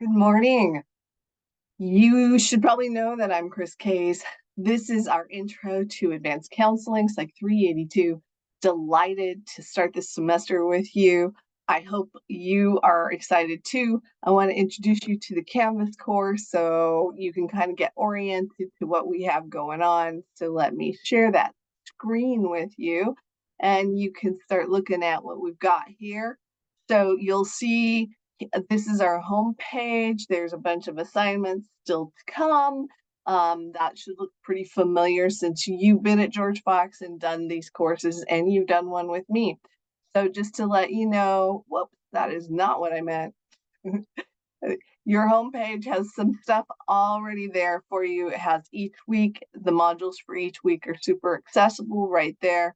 Good morning. You should probably know that I'm Chris Case. This is our intro to advanced counseling, Psych 382. Delighted to start this semester with you. I hope you are excited too. I want to introduce you to the Canvas course so you can kind of get oriented to what we have going on. So let me share that screen with you and you can start looking at what we've got here. So you'll see this is our home page. There's a bunch of assignments still to come. That should look pretty familiar since you've been at George Fox and done these courses and you've done one with me. So just to let you know, whoops, that is not what I meant. Your homepage has some stuff already there for you. It has each week, the modules for each week are super accessible right there.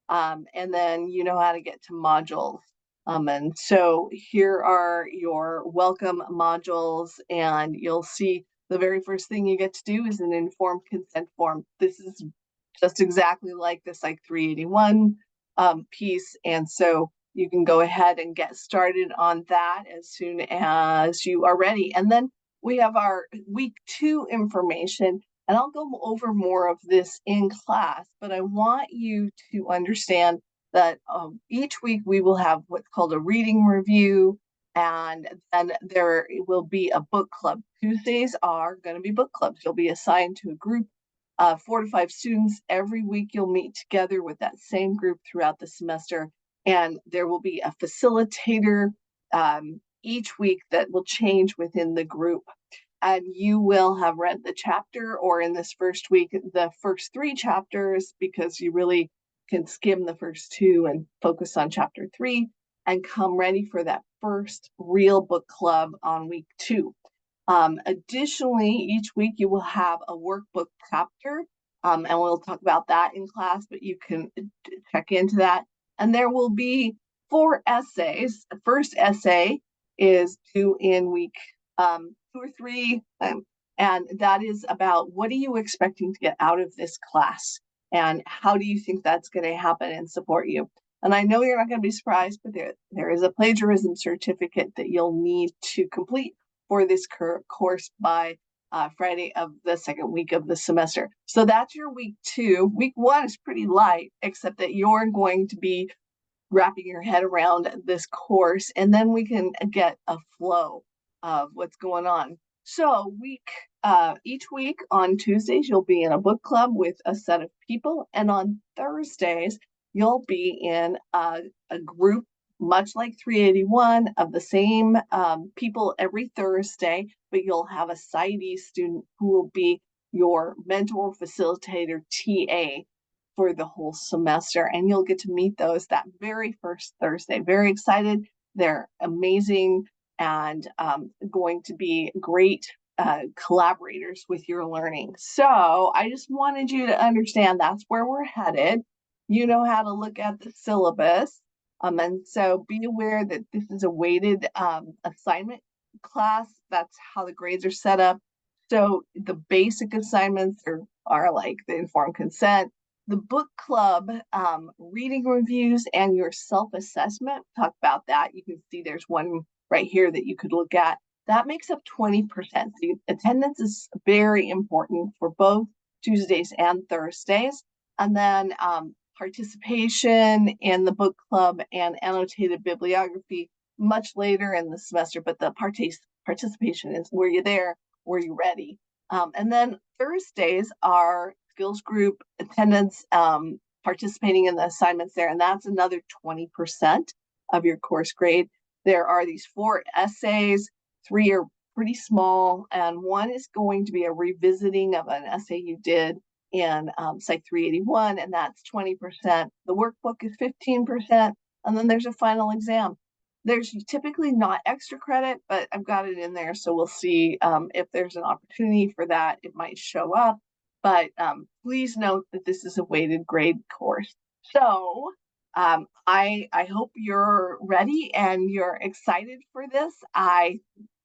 And then you know how to get to modules. And so here are your welcome modules, and you'll see the very first thing you get to do is an informed consent form. This is just exactly like the Psych 381 piece, and so you can go ahead and get started on that as soon as you are ready. And then we have our week 2 information, and I'll go over more of this in class, but I want you to understand that each week we will have what's called a reading review, and then there will be a book club. Tuesdays are going to be book clubs. You'll be assigned to a group, 4 to 5 students. Every week you'll meet together with that same group throughout the semester, and there will be a facilitator each week that will change within the group. And you will have read the chapter, or in this first week, the first 3 chapters, because you really can skim the first 2 and focus on chapter 3 and come ready for that first real book club on week 2. Additionally, each week you will have a workbook chapter, and we'll talk about that in class, but you can check into that. And there will be 4 essays. The first essay is due in week 2 or 3, and that is about what are you expecting to get out of this class, and how do you think that's going to happen and support you. And I know you're not going to be surprised, but there is a plagiarism certificate that you'll need to complete for this course by Friday of the second week of the semester. So that's your week 2. Week 1 is pretty light, except that you're going to be wrapping your head around this course, and then we can get a flow of what's going on. So each week on Tuesdays, you'll be in a book club with a set of people, and on Thursdays, you'll be in a group much like 381 of the same people every Thursday, but you'll have a PSYC student who will be your mentor, facilitator, TA for the whole semester, and you'll get to meet those that very first Thursday. Very excited. They're amazing and going to be great collaborators with your learning. So I just wanted you to understand that's where we're headed. You know how to look at the syllabus. And so be aware that this is a weighted assignment class. That's how the grades are set up. So the basic assignments are like the informed consent, the book club, reading reviews, and your self-assessment. Talk about that. You can see there's one right here that you could look at. That makes up 20%. So attendance is very important for both Tuesdays and Thursdays. And then participation in the book club and annotated bibliography much later in the semester, but the participation is were you there, were you ready? And then Thursdays are skills group attendance, participating in the assignments there, and that's another 20% of your course grade. There are these 4 essays, 3 are pretty small, and 1 is going to be a revisiting of an essay you did in Psych 381, and that's 20%. The workbook is 15%, and then there's a final exam. There's typically not extra credit, but I've got it in there, so we'll see if there's an opportunity for that. It might show up, but please note that this is a weighted grade course. So I hope you're ready and you're excited for this. I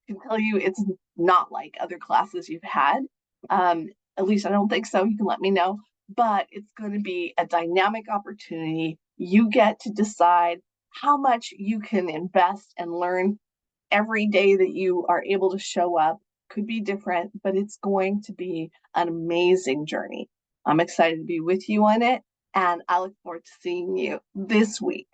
can tell you it's not like other classes you've had. At least I don't think so. You can let me know. But it's going to be a dynamic opportunity. You get to decide how much you can invest and learn every day that you are able to show up could be different, but it's going to be an amazing journey. I'm excited to be with you on it, and I look forward to seeing you this week.